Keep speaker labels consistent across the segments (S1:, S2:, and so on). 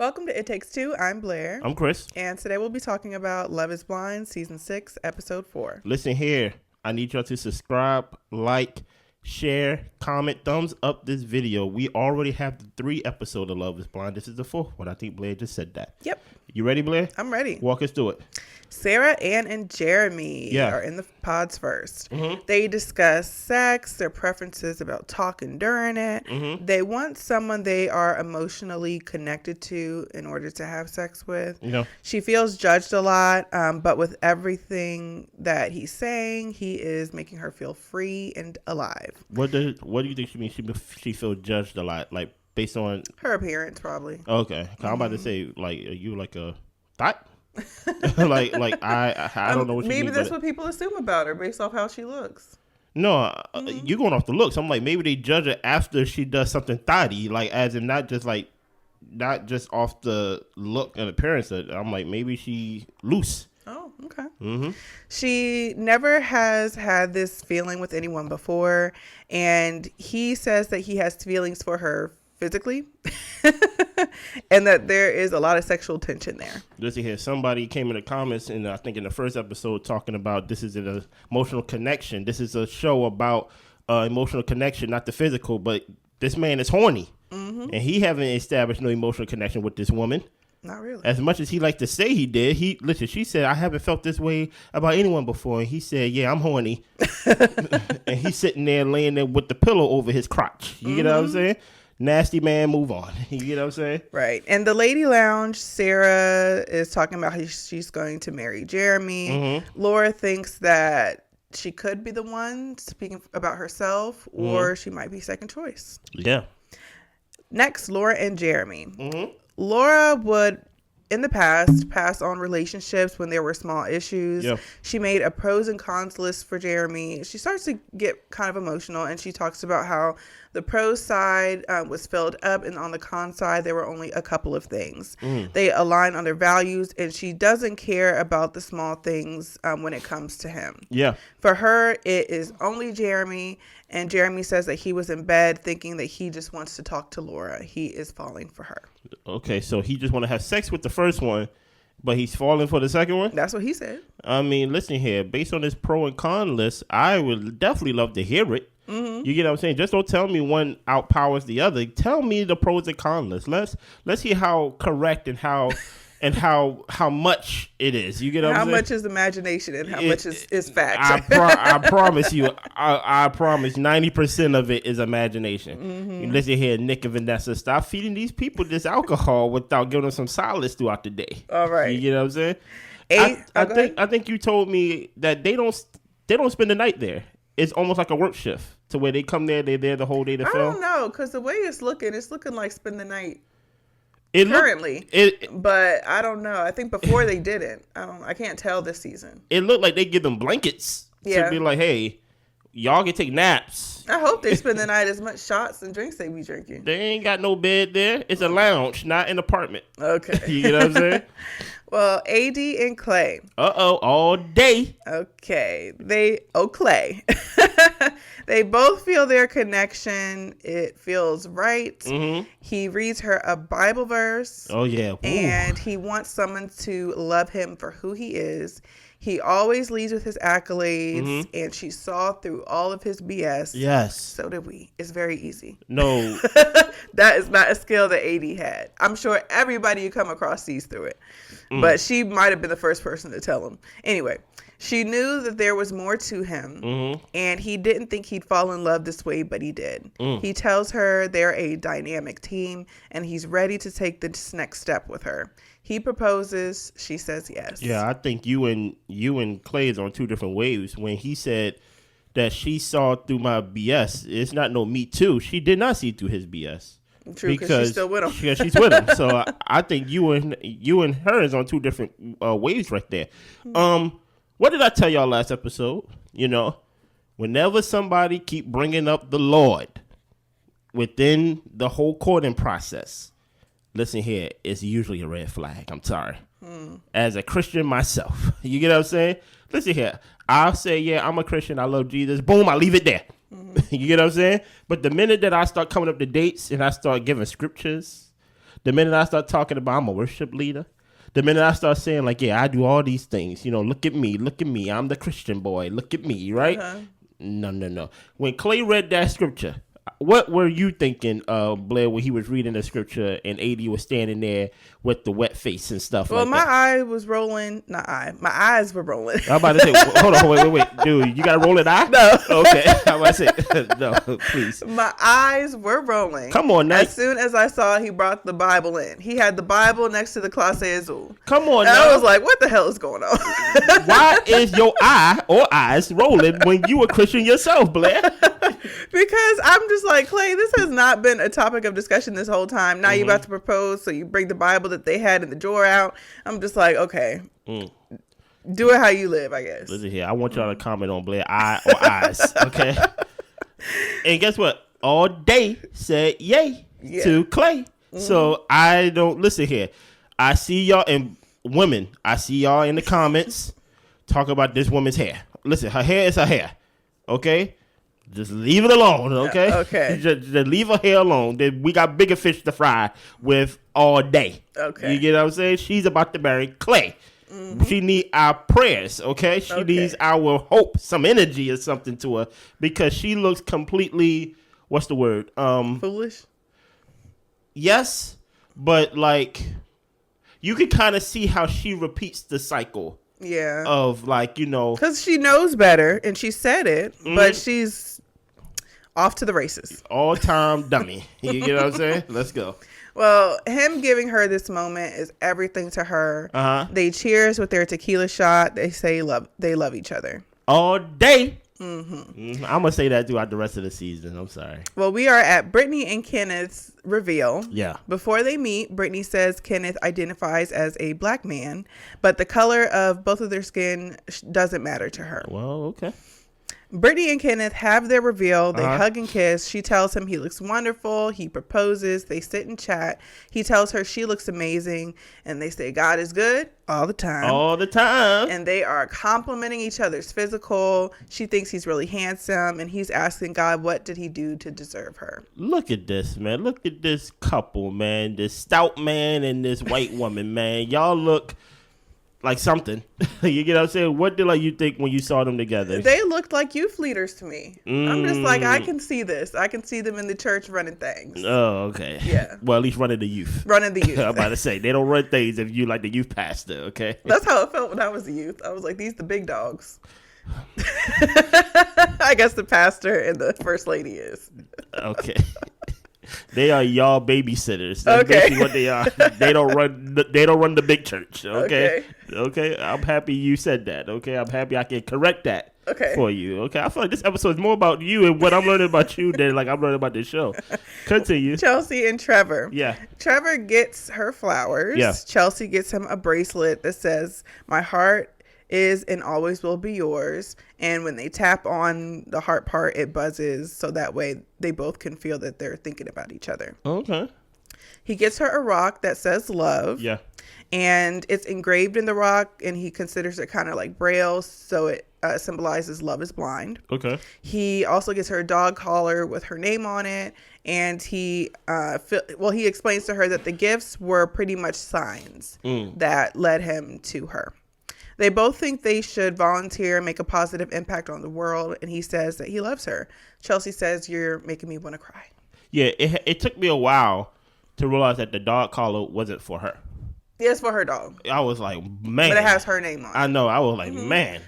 S1: Welcome to It Takes Two. I'm Blair.
S2: I'm Chris.
S1: And today we'll be talking about Love is Blind, Season 6, Episode 4.
S2: Listen here. I need y'all to subscribe, like, share, comment, thumbs up this video. We already have the 3 episodes of Love is Blind. This is the 4th one. I think Blair just said that.
S1: Yep.
S2: You ready, Blair?
S1: I'm ready.
S2: Walk us through it.
S1: Sarah, Ann, and Jeremy are in the pods first. Mm-hmm. They discuss sex, their preferences about talking during it. Mm-hmm. They want someone they are emotionally connected to in order to have sex with.
S2: Yeah.
S1: She feels judged a lot, but with everything that he's saying, he is making her feel free and alive.
S2: What do you think she means? She feels judged a lot, like based on
S1: her appearance, probably.
S2: Okay, I'm about to say, like, are you like a thought? like I don't know what you mean.
S1: Maybe that's what people assume about her based off how she looks.
S2: No, you're going off the looks. I'm like, maybe they judge her after she does something thotty, like as in not just off the look and appearance. I'm like, maybe she loose.
S1: Oh, okay.
S2: Mm-hmm.
S1: She never has had this feeling with anyone before, and he says that he has feelings for her physically and that there is a lot of sexual tension there.
S2: Listen here, somebody came in the comments, and I think in the first episode, talking about this is an emotional connection. This is a show about emotional connection, not the physical, but this man is horny, and he haven't established no emotional connection with this woman.
S1: Not really.
S2: As much as he liked to say he did, she said, I haven't felt this way about anyone before. And he said, yeah, I'm horny. And he's sitting there laying there with the pillow over his crotch. You get what I'm saying? Nasty man, move on. You get what I'm saying?
S1: Right. In the lady lounge, Sarah is talking about how she's going to marry Jeremy. Mm-hmm. Laura thinks that she could be the one speaking about herself, or she might be second choice.
S2: Yeah.
S1: Next, Laura and Jeremy. Mm-hmm. Laura would, in the past, pass on relationships when there were small issues. Yep. She made a pros and cons list for Jeremy. She starts to get kind of emotional, and she talks about how the pros side was filled up, and on the con side, there were only a couple of things. They align on their values, and she doesn't care about the small things when it comes to him.
S2: Yeah.
S1: For her, it is only Jeremy, and Jeremy says that he was in bed thinking that he just wants to talk to Laura. He is falling for her.
S2: Okay, so he just want to have sex with the first one, but he's falling for the second one?
S1: That's what he said.
S2: I mean, listen here. Based on this pro and con list, I would definitely love to hear it. Mm-hmm. You get what I'm saying? Just don't tell me one outpowers the other. Tell me the pros and cons list. Let's hear how correct and how much it is. You get what I'm saying?
S1: How much is imagination and how much is fact?
S2: I promise you. I promise 90% of it is imagination. Mm-hmm. Listen here, Nick and Vanessa, stop feeding these people this alcohol without giving them some solids throughout the day.
S1: All right.
S2: You get what I'm saying? I think you told me that they don't spend the night there. It's almost like a work shift to where they come there, they're there the whole day to film.
S1: I don't know, because the way it's looking like spend the night. Currently, but I don't know. I think before they didn't. I can't tell this season.
S2: It looked like they give them blankets to be like, hey, y'all can take naps.
S1: I hope they spend the night as much shots and drinks they be drinking.
S2: They ain't got no bed there. It's a lounge, not an apartment.
S1: Okay.
S2: You get what I'm saying?
S1: Well, AD and Clay.
S2: All day.
S1: Okay. Clay. They both feel their connection. It feels right. Mm-hmm. He reads her a Bible verse.
S2: Oh, yeah. Ooh.
S1: And he wants someone to love him for who he is. He always leads with his accolades, and she saw through all of his BS.
S2: Yes.
S1: So did we. It's very easy.
S2: No.
S1: That is not a skill that AD had. I'm sure everybody you come across sees through it. But she might have been the first person to tell him. Anyway, she knew that there was more to him, and he didn't think he'd fall in love this way, but he did. He tells her they're a dynamic team, and he's ready to take this next step with her. He proposes. She says yes.
S2: Yeah, I think you and Clay is on two different waves. When he said that she saw through my BS, it's not no me too. She did not see through his BS.
S1: True, because she's still with him.
S2: Yeah, she's with him. So I think you and her is on two different waves right there. What did I tell y'all last episode? You know, whenever somebody keep bringing up the Lord within the whole courting process, listen here, it's usually a red flag. I'm sorry. As a Christian myself, you get what I'm saying? Listen here, I'll say, yeah, I'm a Christian. I love Jesus. Boom, I leave it there. You get what I'm saying? But the minute that I start coming up to dates and I start giving scriptures, The minute I start talking about I'm a worship leader, the minute I start saying like, yeah, I do all these things, look at me, I'm the Christian boy, look at me, right? No. When Clay read that scripture, what were you thinking, Blair, when he was reading the scripture and AD was standing there with the wet face and stuff like that?
S1: Well, my eye was rolling. My eyes were rolling.
S2: I'm about to say, hold on, wait. Dude, you got to roll an eye?
S1: No.
S2: Okay. I'm about to say, no, please.
S1: My eyes were rolling.
S2: Come on now.
S1: As soon as I saw he brought the Bible in. He had the Bible next to the Clase Azul.
S2: Come on
S1: and
S2: now.
S1: I was like, what the hell is going on?
S2: Why is your eye or eyes rolling when you a Christian yourself, Blair?
S1: Because I'm just like, Clay, this has not been a topic of discussion this whole time. Now you're about to propose, so you bring the Bible that they had in the drawer out. I'm just like, okay, do it how you live, I guess.
S2: Listen here, I want y'all to comment on Blair, eye or eyes, okay? And guess what? All day said yay to Clay. So I don't, listen here. I see y'all, and women, I see y'all in the comments talk about this woman's hair. Listen, her hair is her hair, okay? Just leave it alone, okay?
S1: Okay.
S2: Just leave her hair alone. We got bigger fish to fry with all day.
S1: Okay.
S2: You get what I'm saying? She's about to marry Clay. She need our prayers, okay? She needs our hope, some energy or something to her, because she looks completely, what's the word?
S1: Foolish?
S2: Yes, but like, you can kind of see how she repeats the cycle.
S1: Yeah.
S2: Of like,
S1: because she knows better and she said it, but she's off to the races.
S2: All time dummy. You get what I'm saying? Let's go.
S1: Well, him giving her this moment is everything to her. They cheers with their tequila shot. They say they love each other
S2: all day. I'm gonna say that throughout the rest of the season. I'm sorry.
S1: Well, we are at Brittany and Kenneth's reveal.
S2: Yeah.
S1: Before they meet, Brittany says Kenneth identifies as a black man, but the color of both of their skin doesn't matter to her.
S2: Well, okay.
S1: Brittany and Kenneth have their reveal. They hug and kiss. She tells him he looks wonderful. He proposes. They sit and chat. He tells her she looks amazing. And they say God is good all the time.
S2: All the time.
S1: And they are complimenting each other's physical. She thinks he's really handsome. And he's asking God, what did he do to deserve her?
S2: Look at this, man. Look at this couple, man. This stout man and this white woman, man. Y'all look like something. You get what I'm saying? What did you think when you saw them together?
S1: They looked like youth leaders to me. I'm just like, I can see this. I can see them in the church running things.
S2: Oh, okay.
S1: Yeah.
S2: Well, at least running the youth.
S1: Running the youth.
S2: I'm about to say, they don't run things if you like the youth pastor, okay?
S1: That's how it felt when I was a youth. I was like, these the big dogs. I guess the pastor and the first lady is.
S2: Okay. They are y'all babysitters. That's basically what they are. They don't run the big church. Okay. I'm happy you said that. Okay. I'm happy I can correct that for you. Okay. I feel like this episode is more about you and what I'm learning about you than like I'm learning about this show. Continue.
S1: Chelsea and Trevor.
S2: Yeah.
S1: Trevor gets her flowers.
S2: Yeah.
S1: Chelsea gets him a bracelet that says, "My heart is and always will be yours." And when they tap on the heart part, it buzzes, so that way they both can feel that they're thinking about each other.
S2: Okay.
S1: He gets her a rock that says love.
S2: Yeah.
S1: And it's engraved in the rock, and he considers it kind of like Braille, so it symbolizes love is blind.
S2: Okay.
S1: He also gets her a dog collar with her name on it, and he explains to her that the gifts were pretty much signs that led him to her. They both think they should volunteer and make a positive impact on the world, and he says that he loves her. Chelsea says, "You're making me want to cry."
S2: Yeah, it took me a while to realize that the dog collar wasn't for her.
S1: Yeah, it's for her dog.
S2: I was like, man.
S1: But it has her name on it.
S2: I know. I was like, man.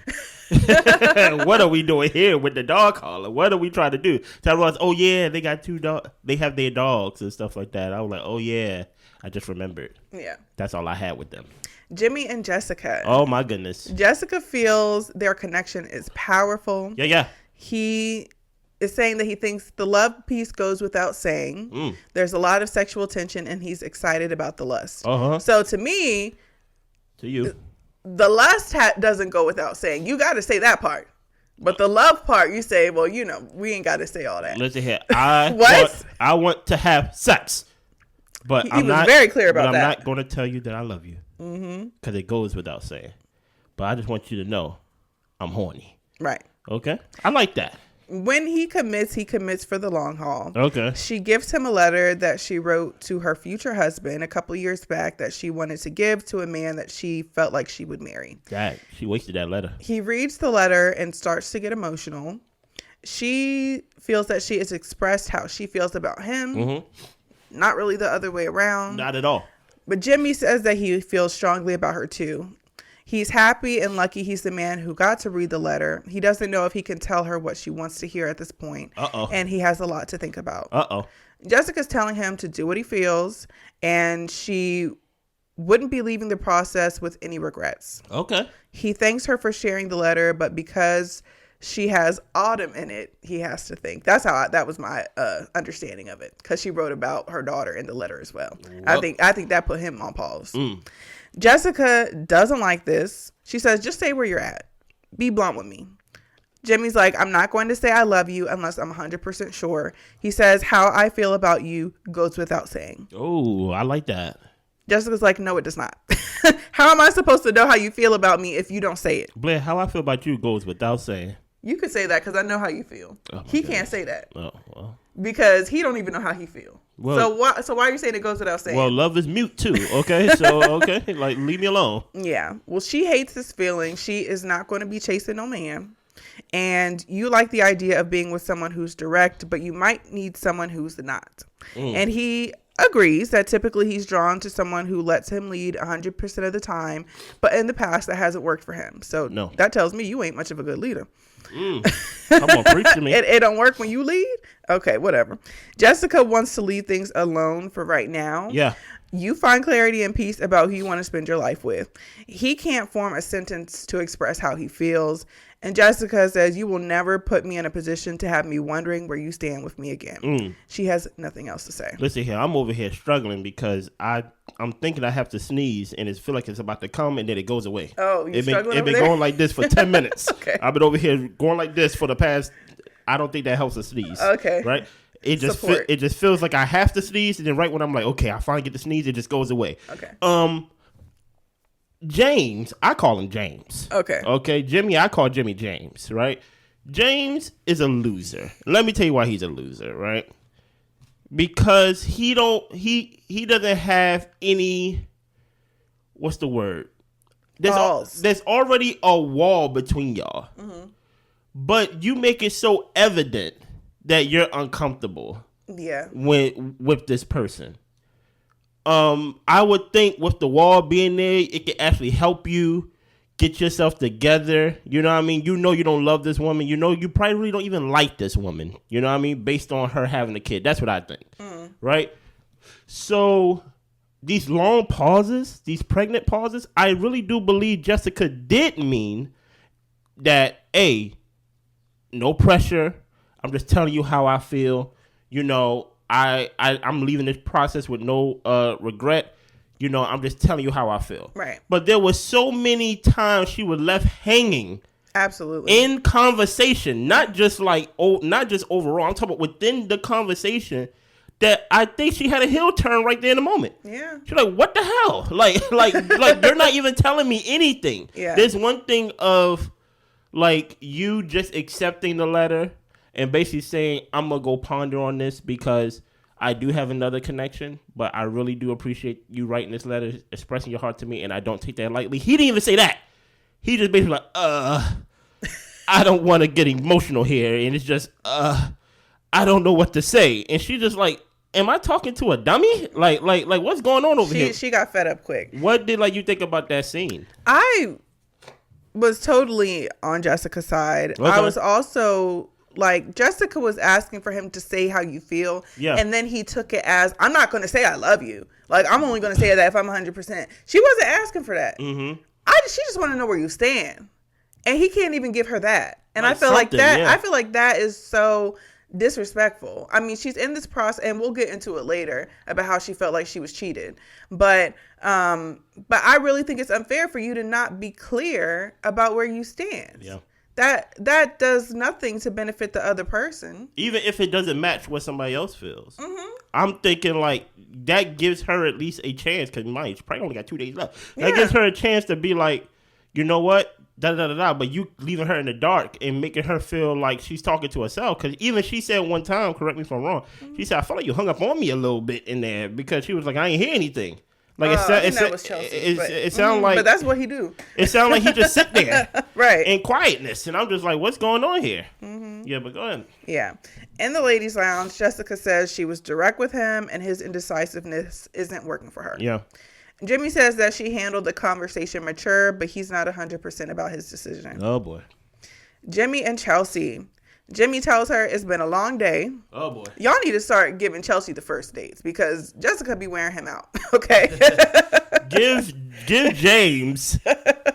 S2: What are we doing here with the dog collar? What are we trying to do? So I realized, oh, yeah, they got two dogs. They have their dogs and stuff like that. I was like, oh, yeah. I just remembered.
S1: Yeah.
S2: That's all I had with them.
S1: Jimmy and Jessica.
S2: Oh, my goodness.
S1: Jessica feels their connection is powerful.
S2: Yeah.
S1: He is saying that he thinks the love piece goes without saying. There's a lot of sexual tension, and he's excited about the lust. So to me,
S2: to you,
S1: the lust doesn't go without saying. You got to say that part. But the love part, you say, well, we ain't got to say all that.
S2: Listen here. I want to have sex. But
S1: he was very clear about that.
S2: I'm not going to tell you that I love you. Because it goes without saying. But I just want you to know I'm horny.
S1: Right.
S2: Okay? I like that.
S1: When he commits for the long haul.
S2: Okay.
S1: She gives him a letter that she wrote to her future husband a couple years back that she wanted to give to a man that she felt like she would marry.
S2: God, she wasted that letter.
S1: He reads the letter and starts to get emotional. She feels that she has expressed how she feels about him. Mm-hmm. Not really the other way around.
S2: Not at all.
S1: But Jimmy says that he feels strongly about her too. He's happy and lucky he's the man who got to read the letter. He doesn't know if he can tell her what she wants to hear at this point. Uh-oh. And he has a lot to think about.
S2: Uh-oh.
S1: Jessica's telling him to do what he feels, and she wouldn't be leaving the process with any regrets.
S2: Okay.
S1: He thanks her for sharing the letter, but because she has autumn in it, he has to think. That was my understanding of it, because she wrote about her daughter in the letter as well. I think that put him on pause. Jessica doesn't like this. She says, just say where you're at. Be blunt with me. Jimmy's like, I'm not going to say I love you unless I'm 100% sure. He says, how I feel about you goes without saying.
S2: Oh, I like that.
S1: Jessica's like, no, it does not. How am I supposed to know how you feel about me if you don't say it?
S2: Blair, how I feel about you goes without saying.
S1: You could say that because I know how you feel. He can't say that.
S2: Oh, well.
S1: Because he don't even know how he feels. Well, so why are you saying it goes without saying?
S2: Well, love is mute too. Okay, so like leave me alone.
S1: Yeah. Well, she hates this feeling. She is not going to be chasing no man. And you like the idea of being with someone who's direct, but you might need someone who's not. And he agrees that typically he's drawn to someone who lets him lead 100% of the time, but in the past that hasn't worked for him. So that tells me you ain't much of a good leader.
S2: Come on, preach to me.
S1: It don't work when you lead? Okay, whatever. Jessica wants to leave things alone for right now.
S2: Yeah.
S1: You find clarity and peace about who you want to spend your life with. He can't form a sentence to express how he feels. And Jessica says, you will never put me in a position to have me wondering where you stand with me again. She has nothing else to say.
S2: Listen here, I'm over here struggling because I'm thinking I have to sneeze and it feel like it's about to come and then it goes away.
S1: Oh, you're struggling
S2: It's been going like this for 10 minutes.
S1: Okay.
S2: I've been over here going like this for the past, I don't think that helps a sneeze.
S1: Okay.
S2: Right? It just feels like I have to sneeze, and then right when I'm like, okay, I finally get to sneeze, it just goes away.
S1: Okay.
S2: James, I call him James.
S1: Okay.
S2: Okay, Jimmy, I call Jimmy James, right? James is a loser. Let me tell you why he's a loser, right? Because he doesn't have any, what's the word? There's already a wall between y'all. Mm-hmm. But you make it so evident that you're uncomfortable.
S1: Yeah.
S2: With this person. I would think with the wall being there, it could actually help you get yourself together. You know what I mean? You know you don't love this woman. You know you probably really don't even like this woman. You know what I mean? Based on her having a kid. That's what I think. Right? So these long pauses, these pregnant pauses, I really do believe Jessica did mean that, A, no pressure. I'm just telling you how I feel. You know, I'm leaving this process with no regret. You know, I'm just telling you how I feel.
S1: Right.
S2: But there was so many times she was left hanging.
S1: Absolutely.
S2: In conversation, not just overall. I'm talking about within the conversation that I think she had a heel turn right there in the moment.
S1: Yeah.
S2: She's like, what the hell? Like you're not even telling me anything.
S1: Yeah.
S2: There's one thing of like you just accepting the letter and basically saying, I'm going to go ponder on this because I do have another connection, but I really do appreciate you writing this letter, expressing your heart to me, and I don't take that lightly. He didn't even say that. He just basically like, I don't want to get emotional here, and it's just, I don't know what to say. And she just like, am I talking to a dummy? Like what's going on over here?
S1: She got fed up quick.
S2: What did you think about that scene?
S1: I was totally on Jessica's side. Okay. I was also like, Jessica was asking for him to say how you feel. Yeah. And then he took it as, I'm not going to say I love you. Like, I'm only going to say that if I'm 100%. She wasn't asking for that. Mm-hmm. She just want to know where you stand. And he can't even give her that. And I feel like that, I feel like that is so disrespectful. I mean, she's in this process, and we'll get into it later about how she felt like she was cheated. But I really think it's unfair for you to not be clear about where you stand. Yeah. That does nothing to benefit the other person.
S2: Even if it doesn't match what somebody else feels. Mm-hmm. I'm thinking like that gives her at least a chance, because she probably only got 2 days left. That gives her a chance to be like, you know what? but you leaving her in the dark and making her feel like she's talking to herself. Because even she said one time, correct me if I'm wrong, she said, I felt like you hung up on me a little bit in there because she was like, I ain't hear anything. Like
S1: that was Chelsea.
S2: It sounded like,
S1: but that's what he do.
S2: It sounded like he just sit there,
S1: right,
S2: in quietness, and I'm just like, what's going on here? Yeah, but go ahead.
S1: Yeah, in the ladies' lounge, Jessica says she was direct with him, and his indecisiveness isn't working for her.
S2: Yeah.
S1: Jimmy says that she handled the conversation mature, but he's not 100% about his decision.
S2: Oh boy.
S1: Jimmy and Chelsea. Jimmy tells her it's been a long day.
S2: Oh boy.
S1: Y'all need to start giving Chelsea the first dates because Jessica be wearing him out. Okay.
S2: give James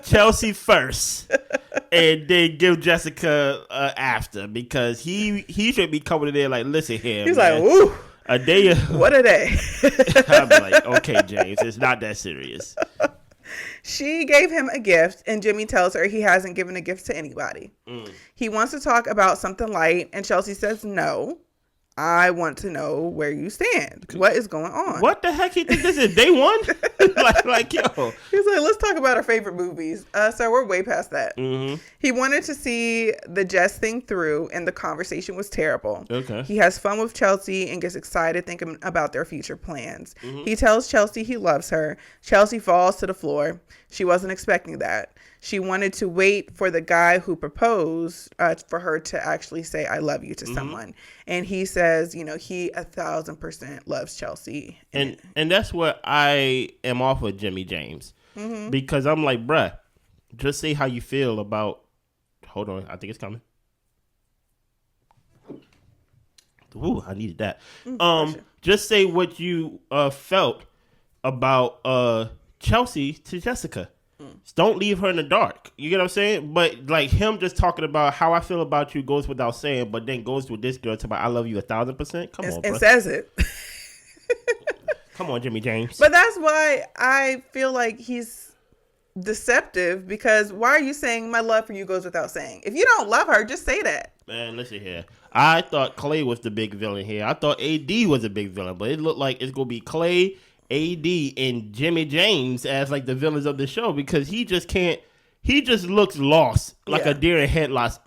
S2: Chelsea first, and then give Jessica after, because he should be coming in there like, listen here.
S1: He's
S2: man.
S1: like, ooh.
S2: A day.
S1: What a day.
S2: I'm like, okay, James, it's not that serious.
S1: She gave him a gift, and Jimmy tells her he hasn't given a gift to anybody. He wants to talk about something light, and Chelsea says, no, I want to know where you stand. What is going on?
S2: What the heck? He think this is day one? like, yo.
S1: He's like, let's talk about our favorite movies. So we're way past that.
S2: Mm-hmm.
S1: He wanted to see the Jess thing through, and the conversation was terrible.
S2: Okay.
S1: He has fun with Chelsea and gets excited thinking about their future plans.
S2: Mm-hmm.
S1: He tells Chelsea he loves her. Chelsea falls to the floor. She wasn't expecting that. She wanted to wait for the guy who proposed for her to actually say, I love you to someone. And he says, he 1,000% loves Chelsea.
S2: And that's what I am off of Jimmy James. Because I'm like, bruh, just say how you feel about, hold on, I think it's coming. Ooh, I needed that. Just say what you felt about Chelsea to Jessica. Don't leave her in the dark. You get what I'm saying? But like him just talking about how I feel about you goes without saying, but then goes with this girl to about I love you 1,000%. Come on, bro.
S1: And says it.
S2: Come on, Jimmy James.
S1: But that's why I feel like he's deceptive, because why are you saying my love for you goes without saying? If you don't love her, just say that.
S2: Man, listen here. I thought Clay was the big villain here. I thought AD was a big villain, but it looked like it's going to be Clay, AD, and Jimmy James as like the villains of the show, because he just looks lost, like a deer in headlights.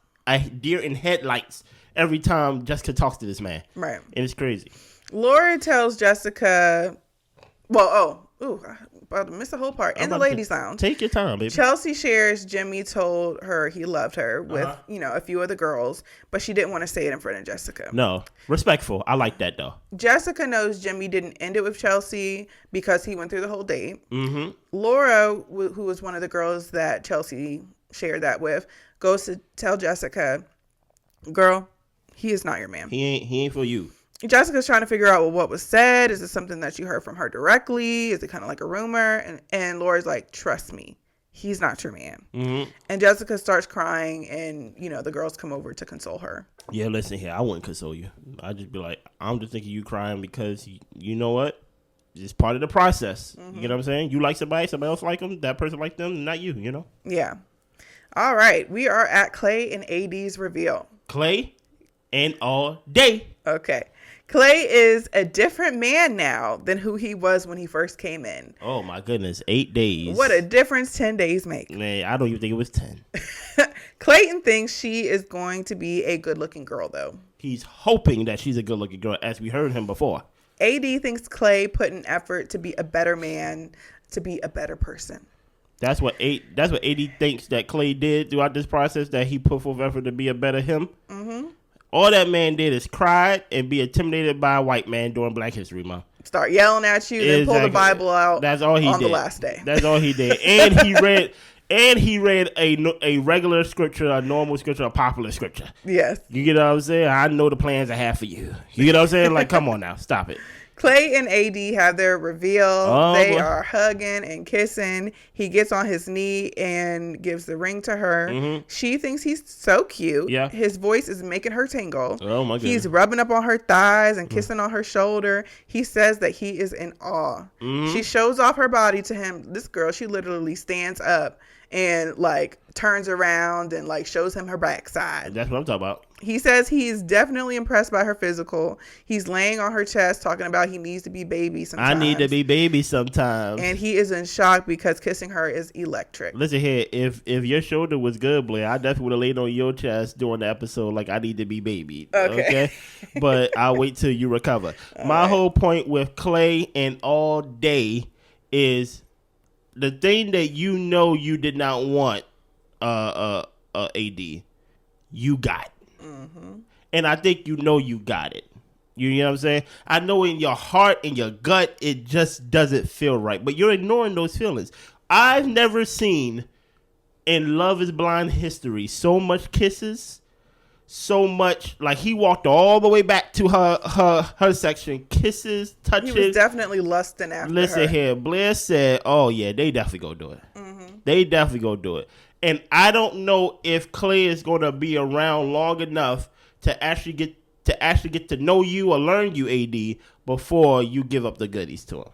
S2: Every time Jessica talks to this man. Right. And it's crazy.
S1: Laura tells Jessica, about to miss the whole part. In the ladies' lounge.
S2: Take your time, baby.
S1: Chelsea shares Jimmy told her he loved her with, a few of the girls, but she didn't want to say it in front of Jessica.
S2: No. Respectful. I like that, though.
S1: Jessica knows Jimmy didn't end it with Chelsea because he went through the whole date. Laura, who was one of the girls that Chelsea shared that with, goes to tell Jessica, girl, he is not your man.
S2: He ain't for you.
S1: Jessica's trying to figure out what was said. Is it something that you heard from her directly? Is it kind of like a rumor? And Laura's like, trust me, he's not your man. And Jessica starts crying, and the girls come over to console her.
S2: Yeah, listen here, I wouldn't console you. I'd just be like, I'm just thinking you crying because you know what? It's part of the process. You know what I'm saying? You like somebody else like them, that person like them, not you,
S1: Yeah. All right. We are at Clay and AD's reveal.
S2: Clay and all day.
S1: Okay. Clay is a different man now than who he was when he first came in.
S2: Oh, my goodness. 8 days.
S1: What a difference 10 days make.
S2: Man, I don't even think it was 10.
S1: Clayton thinks she is going to be a good-looking girl, though.
S2: He's hoping that she's a good-looking girl, as we heard him before.
S1: AD thinks Clay put in effort to be a better man, to be a better person.
S2: That's what AD thinks that Clay did throughout this process, that he put forth effort to be a better him. All that man did is cry and be intimidated by a white man during Black History Month.
S1: Start yelling at you, then pull the Bible out.
S2: That's all he did.
S1: On the last day.
S2: That's all he did. And he read a regular scripture, a normal scripture, a popular scripture.
S1: Yes.
S2: You get what I'm saying? I know the plans I have for you. You get what I'm saying? Like, come on now, stop it.
S1: Clay and AD have their reveal. They are hugging and kissing. He gets on his knee and gives the ring to her. She thinks he's so cute. Yeah. His voice is making her tingle. Oh, my goodness. He's rubbing up on her thighs and kissing on her shoulder. He says that he is in awe. She shows off her body to him. This girl, she literally stands up and like turns around and like shows him her backside.
S2: That's what I'm talking about.
S1: He says he's definitely impressed by her physical. He's laying on her chest talking about he needs to be baby sometimes.
S2: I need to be baby sometimes.
S1: And he is in shock because kissing her is electric.
S2: Listen here, if your shoulder was good, Blair, I definitely would have laid on your chest during the episode like I need to be baby. Okay? But I'll wait till you recover. My whole point with Clay and All Day is the thing that you did not want AD, you got. Mm-hmm. And I think you got it. You know what I'm saying? I know in your heart, in your gut, it just doesn't feel right. But you're ignoring those feelings. I've never seen in Love is Blind history so much kisses, so much, like he walked all the way back to her section, kisses, touches.
S1: He was definitely lusting after her.
S2: Listen here, Blair said, oh yeah, they definitely gonna do it. Mm-hmm. They definitely gonna do it. And I don't know if Clay is going to be around long enough to actually get to know you or learn you, AD, before you give up the goodies to him.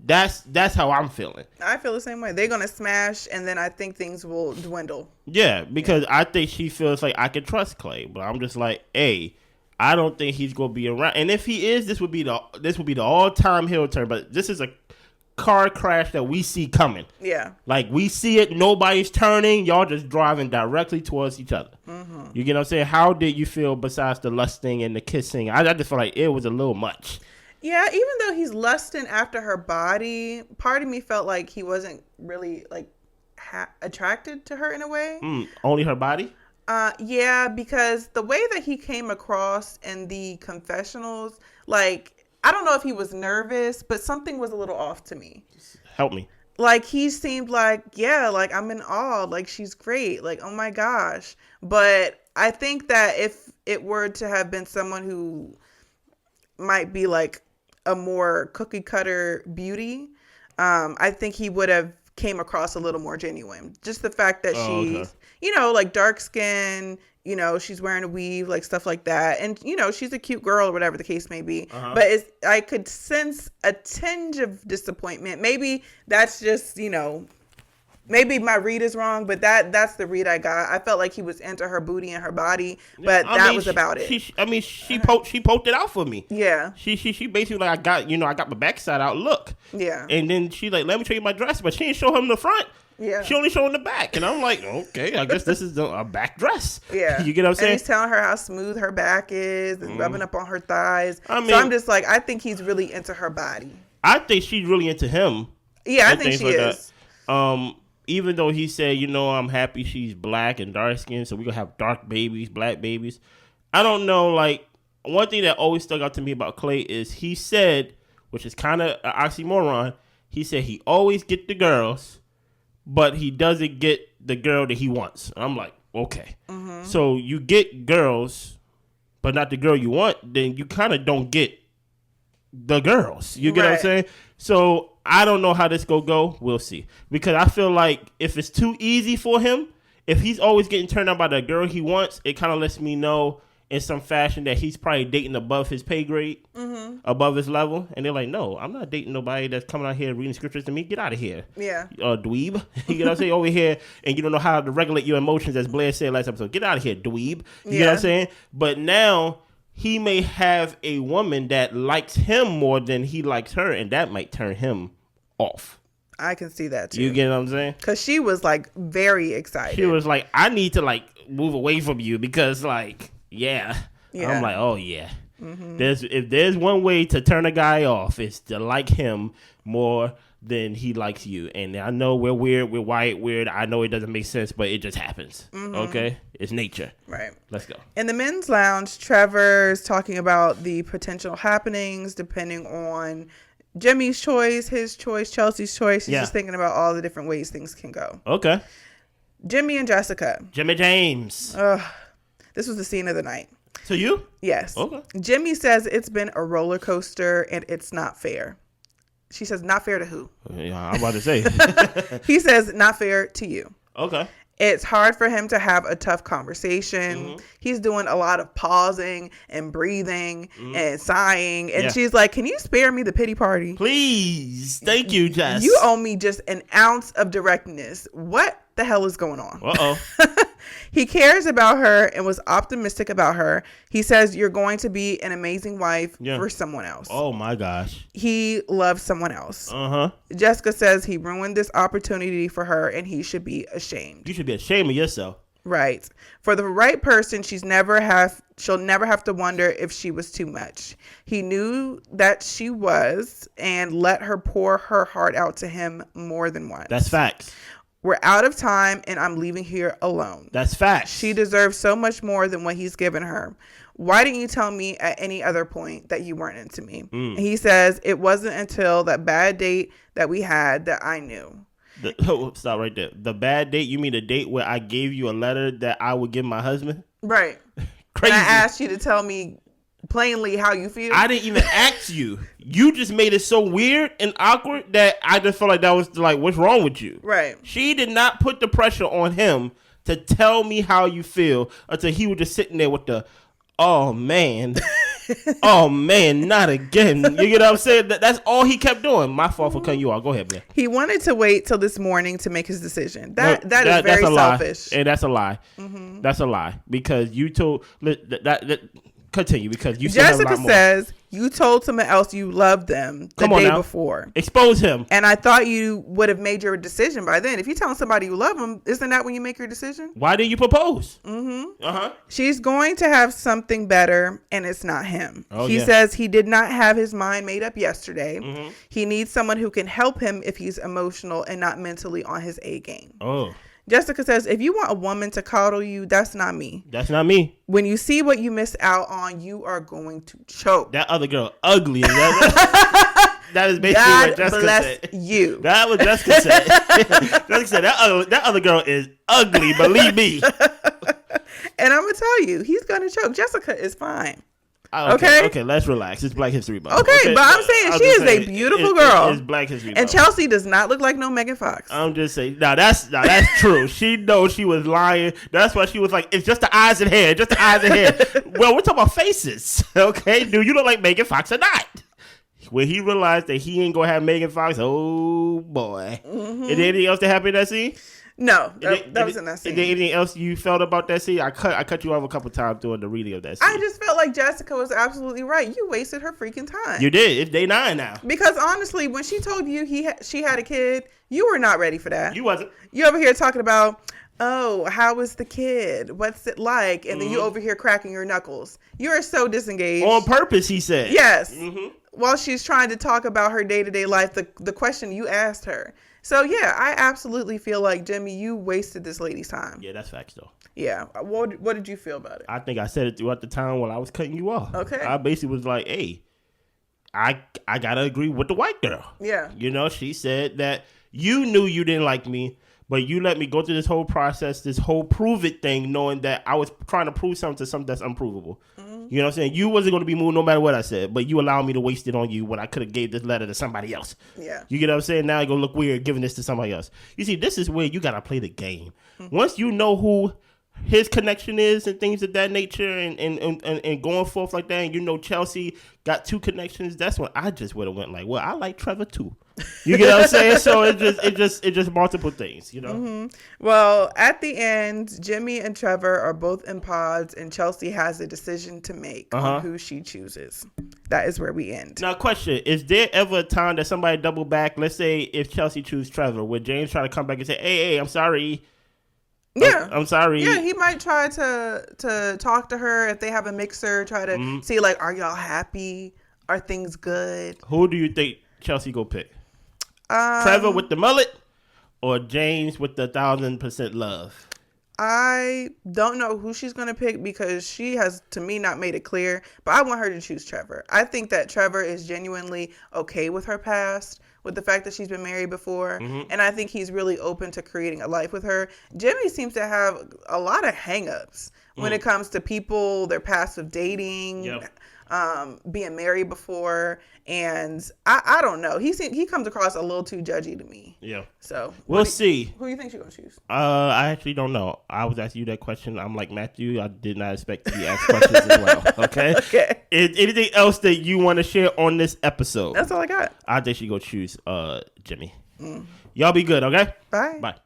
S2: That's how I'm feeling.
S1: I feel the same way. They're going to smash, and then I think things will dwindle.
S2: Yeah, because I think she feels like I can trust Clay, but I'm just like, hey, I don't think he's going to be around. And if he is, this would be the all-time heel turn. But this is a car crash that we see coming. Yeah. Like, we see it, nobody's turning, y'all just driving directly towards each other. Mm-hmm. You get what I'm saying? How did you feel besides the lusting and the kissing? I just feel like it was a little much.
S1: Yeah, even though he's lusting after her body, part of me felt like he wasn't really, like, attracted to her in a way.
S2: Only her body?
S1: Yeah, because the way that he came across in the confessionals, like, I don't know if he was nervous, but something was a little off to me.
S2: Help me.
S1: Like, he seemed like, yeah, like, I'm in awe. Like, she's great. Like, oh, my gosh. But I think that if it were to have been someone who might be, like, a more cookie-cutter beauty, I think he would have came across a little more genuine. Just the fact that she's, like, dark skin, she's wearing a weave, like stuff like that. And, she's a cute girl or whatever the case may be. Uh-huh. But I could sense a tinge of disappointment. Maybe that's just, maybe my read is wrong, but that's the read I got. I felt like he was into her booty and her body, but that was about it.
S2: She poked it out for me.
S1: Yeah.
S2: She basically like, I got my backside out. Look.
S1: Yeah.
S2: And then she like, let me show you my dress, but she didn't show him the front.
S1: Yeah.
S2: She only showing the back. And I'm like, okay, I guess this is a back dress.
S1: Yeah.
S2: You get what I'm saying?
S1: And he's telling her how smooth her back is and rubbing up on her thighs. So I'm just like, I think he's really into her body.
S2: I think she's really into him.
S1: Yeah, I think she is.
S2: Even though he said, I'm happy she's black and dark skinned, so we're going to have dark babies, black babies. I don't know, like, one thing that always stuck out to me about Clay is he said, which is kind of an oxymoron, he said he always get the girls, but he doesn't get the girl that he wants. I'm like, okay. Mm-hmm. So you get girls, but not the girl you want, then you kind of don't get the girls. You get what I'm saying? So I don't know how this go. We'll see. Because I feel like if it's too easy for him, if he's always getting turned on by the girl he wants, it kind of lets me know in some fashion that he's probably dating above his pay grade, above his level. And they're like, no, I'm not dating nobody that's coming out here reading scriptures to me. Get out of here.
S1: Yeah.
S2: Dweeb. You know what I'm saying? Over here, and you don't know how to regulate your emotions, as Blair said last episode. Get out of here, dweeb. You know what I'm saying? But now he may have a woman that likes him more than he likes her, and that might turn him off.
S1: I can see that too.
S2: You get what I'm saying?
S1: Because she was like very excited.
S2: She was like, I need to like move away from you because like, yeah. I'm like, oh yeah. Mm-hmm. If there's one way to turn a guy off, it's to like him more than he likes you. And I know we're weird, we're white, weird. I know it doesn't make sense, but it just happens. Mm-hmm. Okay? It's nature.
S1: Right.
S2: Let's go.
S1: In the men's lounge, Trevor's talking about the potential happenings depending on Jimmy's choice, his choice, Chelsea's choice. He's just thinking about all the different ways things can go.
S2: Okay.
S1: Jimmy and Jessica.
S2: Jimmy James.
S1: This was the scene of the night.
S2: So you?
S1: Yes.
S2: Okay.
S1: Jimmy says it's been a roller coaster and it's not fair. She says, not fair to who?
S2: Yeah, I'm about to say.
S1: He says, not fair to you.
S2: Okay.
S1: It's hard for him to have a tough conversation. Mm-hmm. He's doing a lot of pausing and breathing and sighing. And she's like, can you spare me the pity party?
S2: Please. Thank you, Jess.
S1: You owe me just an ounce of directness. What the hell is going on?
S2: Uh-oh.
S1: He cares about her and was optimistic about her. He says you're going to be an amazing wife for someone else.
S2: Oh, my gosh.
S1: He loves someone else.
S2: Uh-huh.
S1: Jessica says he ruined this opportunity for her and he should be ashamed.
S2: You should be ashamed of yourself.
S1: Right. For the right person, she'll never have to wonder if she was too much. He knew that she was and let her pour her heart out to him more than once.
S2: That's facts.
S1: We're out of time and I'm leaving here alone.
S2: That's facts.
S1: She deserves so much more than what he's given her. Why didn't you tell me at any other point that you weren't into me? And he says, it wasn't until that bad date that we had that I knew.
S2: Stop right there. The bad date, you mean the date where I gave you a letter that I would give my husband?
S1: Right.
S2: Crazy.
S1: And I asked you to tell me plainly how you feel.
S2: I didn't even ask you. You just made it so weird and awkward that I just felt like that was like, what's wrong with you?
S1: Right.
S2: She did not put the pressure on him to tell me how you feel until he was just sitting there with the, oh man. Oh man, not again. You get what I'm saying? That's all he kept doing. My fault for cutting you off. Go ahead, man.
S1: He wanted to wait till this morning to make his decision. That is very selfish.
S2: And that's a lie. Mm-hmm. That's a lie because you told that continue because you
S1: Jessica says you told someone else you loved them the day before.
S2: Expose him.
S1: And I thought you would have made your decision by then. If you're telling somebody you love them, isn't that when you make your decision?
S2: Why didn't you propose?
S1: Mm-hmm. Uh-huh. She's going to have something better, and it's not him. He says he did not have his mind made up yesterday. Mm-hmm. He needs someone who can help him if he's emotional and not mentally on his A game. Oh. Jessica says, if you want a woman to coddle you, that's not me.
S2: That's not me.
S1: When you see what you miss out on, you are going to choke.
S2: That other girl ugly. That is basically
S1: God
S2: what Jessica
S1: bless
S2: said.
S1: You.
S2: That was Jessica said. Jessica said that other girl is ugly, believe me.
S1: And I'm going to tell you, he's going to choke. Jessica is fine.
S2: Okay, let's relax. It's Black History Month.
S1: Okay, but I'm saying she is a beautiful girl.
S2: It's Black History Month.
S1: And Chelsea does not look like no Megan Fox.
S2: I'm just saying. That's true. She knows she was lying. That's why she was like, it's just the eyes and hair. Just the eyes and hair. Well, we're talking about faces. Okay? Do you look like Megan Fox or not? When he realized that he ain't going to have Megan Fox, oh, boy. Mm-hmm. Is there anything else that happened in that scene?
S1: No, that was in that scene.
S2: Is there anything else you felt about that scene? I cut you off a couple times during the reading of that scene.
S1: I just felt like Jessica was absolutely right. You wasted her freaking time.
S2: You did. It's day 9 now.
S1: Because honestly, when she told you she had a kid, you were not ready for that.
S2: You wasn't.
S1: You over here talking about, oh, how is the kid? What's it like? And then you over here cracking your knuckles. You are so disengaged.
S2: On purpose, he said.
S1: Yes. Mm-hmm. While she's trying to talk about her day-to-day life, the question you asked her. So, yeah, I absolutely feel like, Jimmy, you wasted this lady's time.
S2: Yeah, that's facts, though.
S1: Yeah. What did you feel about it?
S2: I think I said it throughout the time while I was cutting you off.
S1: Okay.
S2: I basically was like, hey, I got to agree with the white girl.
S1: Yeah.
S2: You know, she said that you knew you didn't like me, but you let me go through this whole process, this whole prove it thing, knowing that I was trying to prove something to something that's unprovable. Mm-hmm. You know what I'm saying? You wasn't going to be moved no matter what I said, but you allowed me to waste it on you when I could have gave this letter to somebody else.
S1: Yeah.
S2: You get what I'm saying? Now you're going to look weird giving this to somebody else. You see, this is where you got to play the game. Mm-hmm. Once you know who his connection is and things of that nature and going forth like that, and you know Chelsea got 2 connections, that's when I just would have went like, well, I like Trevor too. You get what I'm saying? So it just multiple things, you know.
S1: Mm-hmm. Well, at the end, Jimmy and Trevor are both in pods, and Chelsea has a decision to make on who she chooses. That is where we end.
S2: Now, question: is there ever a time that somebody double back? Let's say if Chelsea chooses Trevor, would James try to come back and say, "Hey, I'm sorry"?
S1: Yeah,
S2: I'm sorry.
S1: Yeah, he might try to talk to her if they have a mixer. Try to see like, are y'all happy? Are things good?
S2: Who do you think Chelsea go pick? Trevor with the mullet or James with the 1,000% love?
S1: I don't know who she's going to pick because she has, to me, not made it clear. But I want her to choose Trevor. I think that Trevor is genuinely okay with her past, with the fact that she's been married before. Mm-hmm. And I think he's really open to creating a life with her. Jimmy seems to have a lot of hang-ups when it comes to people, their past of dating, being married before. And I don't know. He comes across a little too judgy to me.
S2: Yeah.
S1: So
S2: we'll see.
S1: Who do you think she's going to choose?
S2: I actually don't know. I was asking you that question. I'm like, Matthew, I did not expect to be asked questions as well. Okay?
S1: Okay.
S2: Anything else that you want to share on this episode?
S1: That's all I got.
S2: I think she go choose Jimmy. Y'all be good, okay?
S1: Bye.
S2: Bye.